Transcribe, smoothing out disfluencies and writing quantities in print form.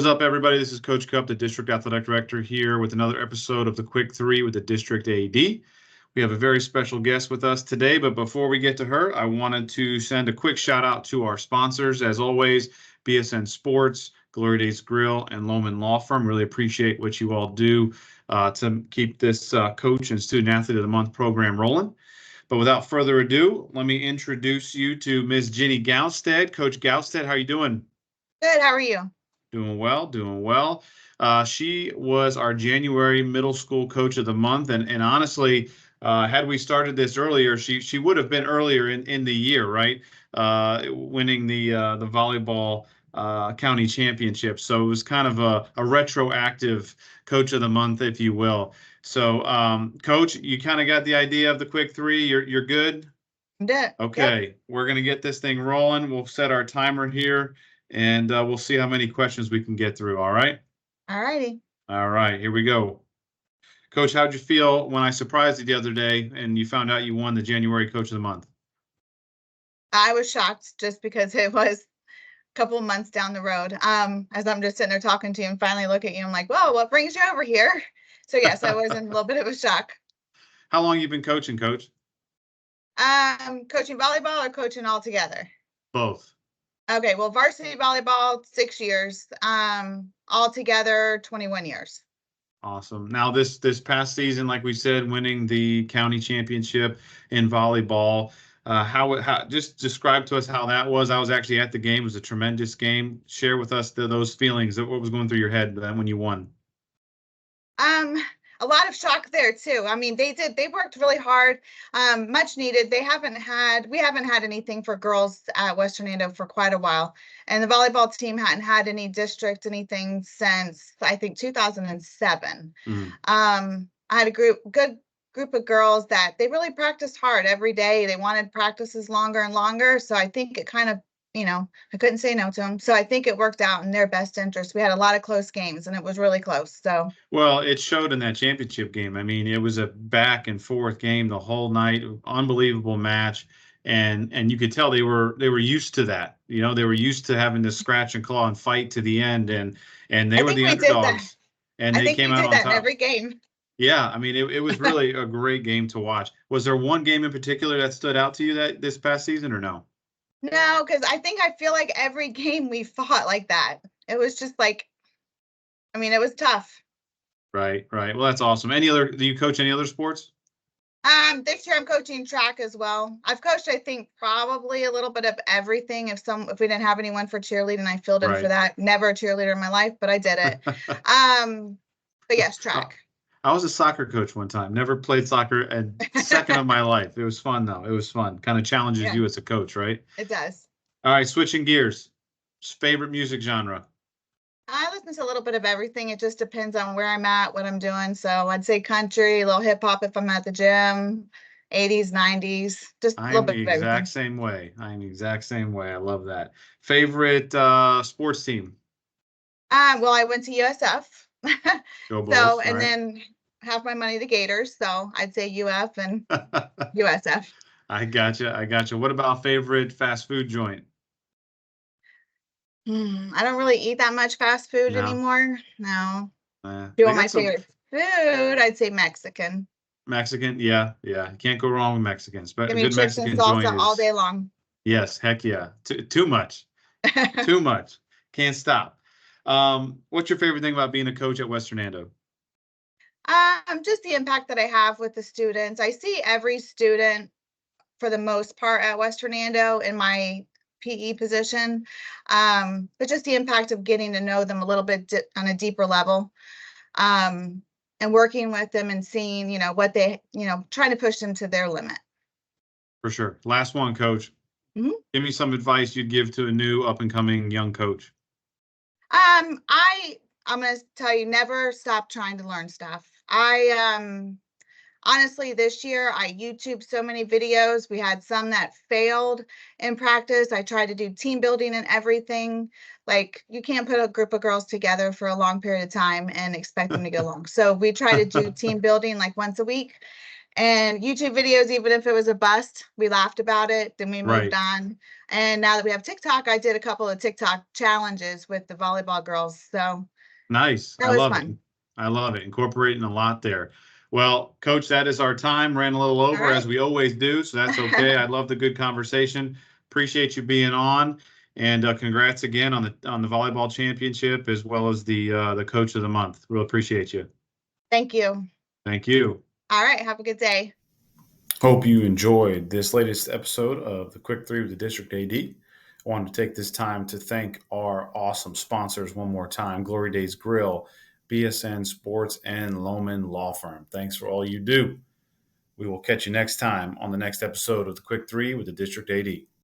up, everybody? This is Coach Cup, the District Athletic Director, here with another episode of the Quick Three with the District AD. We have a very special guest with us today, but before we get to her, I wanted to send a quick shout out to our sponsors. As always, BSN Sports, Glory Days Grill, and Lohman Law Firm. Really appreciate what you all do to keep this Coach and Student Athlete of the Month program rolling. But without further ado, let me introduce you to Ms. Ginny Gaustad. Coach Gaustad, how are you doing? Good. How are you? Doing well, doing well. She was our January Middle School Coach of the Month, and honestly, had we started this earlier, she would have been earlier in the year, right? Winning the volleyball county championship. So it was kind of a retroactive Coach of the Month, if you will. So, Coach, you kind of got the idea of the Quick Three. You're good? Good. Okay, Yep. We're going to get this thing rolling. We'll set our timer here, and we'll see how many questions we can get through. All right? All righty. All right, here we go. Coach, how'd you feel when I surprised you the other day and you found out you won the January Coach of the Month? I was shocked just because it was a couple of months down the road. As I'm just sitting there talking to you and finally look at you, I'm like, whoa, what brings you over here? So yes, I was in a little bit of a shock. How long you been coaching, Coach? Coaching volleyball or coaching all together? Both. Okay, well, varsity volleyball, 6 years. All together, 21 years. Awesome. Now this past season, like we said, winning the county championship in volleyball, how just describe to us how that was. I was actually at the game. It was a tremendous game. Share with us those feelings. What was going through your head when you won? A lot of shock there too. I mean, they worked really hard, much needed. We haven't had anything for girls at West Hernando for quite a while. And the volleyball team hadn't had any district, anything since I think 2007. I had a good group of girls that they really practiced hard every day. They wanted practices longer and longer. So I think it kind of, I couldn't say no to them. So I think it worked out in their best interest. We had a lot of close games and it was really close. So, well, it showed in that championship game. I mean, it was a back and forth game the whole night, unbelievable match. And you could tell they were used to that. They were used to having to scratch and claw and fight to the end. And they were the underdogs. And they came out on top. Every game. Yeah, I mean, it was really a great game to watch. Was there one game in particular that stood out to you this past season or no? No, because I feel like every game we fought like that. It was just like, it was tough. Right. Well, that's awesome. Do you coach any other sports? This year I'm coaching track as well. I've coached, I think, probably a little bit of everything. If we didn't have anyone for cheerleading, I filled in for that. Never a cheerleader in my life, but I did it. But yes, track. I was a soccer coach one time. Never played soccer a second of my life. It was fun, though. It was fun. Kind of challenges you as a coach, right? It does. All right, switching gears. Favorite music genre? I listen to a little bit of everything. It just depends on where I'm at, what I'm doing. So I'd say country, a little hip hop if I'm at the gym, 80s, 90s, just a little bit of everything. I'm the exact same way. I love that. Favorite sports team? Well, I went to USF. Go Bulls, so, and then half my money the Gators. So I'd say UF and USF. I gotcha. What about favorite fast food joint? I don't really eat that much fast food anymore. No. My favorite food, I'd say Mexican. Mexican, yeah. You can't go wrong with Mexicans. But give me chips and salsa all day long. Yes, heck yeah. Too much. Too much. Can't stop. What's your favorite thing about being a coach at West Hernando? Just the impact that I have with the students. I see every student for the most part at West Hernando in my PE position, but just the impact of getting to know them a little bit on a deeper level, and working with them and seeing, what they, trying to push them to their limit. For sure. Last one, Coach. Mm-hmm. Give me some advice you'd give to a new up-and-coming young coach. I'm going to tell you, never stop trying to learn stuff. Honestly, this year I YouTubed so many videos. We had some that failed in practice. I tried to do team building and everything. Like, you can't put a group of girls together for a long period of time and expect them to get along. So we try to do team building like once a week. And YouTube videos, even if it was a bust, we laughed about it, then we moved Right. on. And now that we have TikTok, I did a couple of TikTok challenges with the volleyball girls. So Nice. that I was love it. fun. I love it. Incorporating a lot there. Well, Coach, that is our time. Ran a little All over right. as we always do, so that's okay. I love the good conversation. Appreciate you being on, and congrats again on the volleyball championship as well as the coach of the month. Real appreciate you. Thank you. Thank you. All right. Have a good day. Hope you enjoyed this latest episode of the Quick Three with the District AD. I wanted to take this time to thank our awesome sponsors one more time: Glory Days Grill, BSN Sports, and Lohman Law Firm. Thanks for all you do. We will catch you next time on the next episode of the Quick Three with the District AD.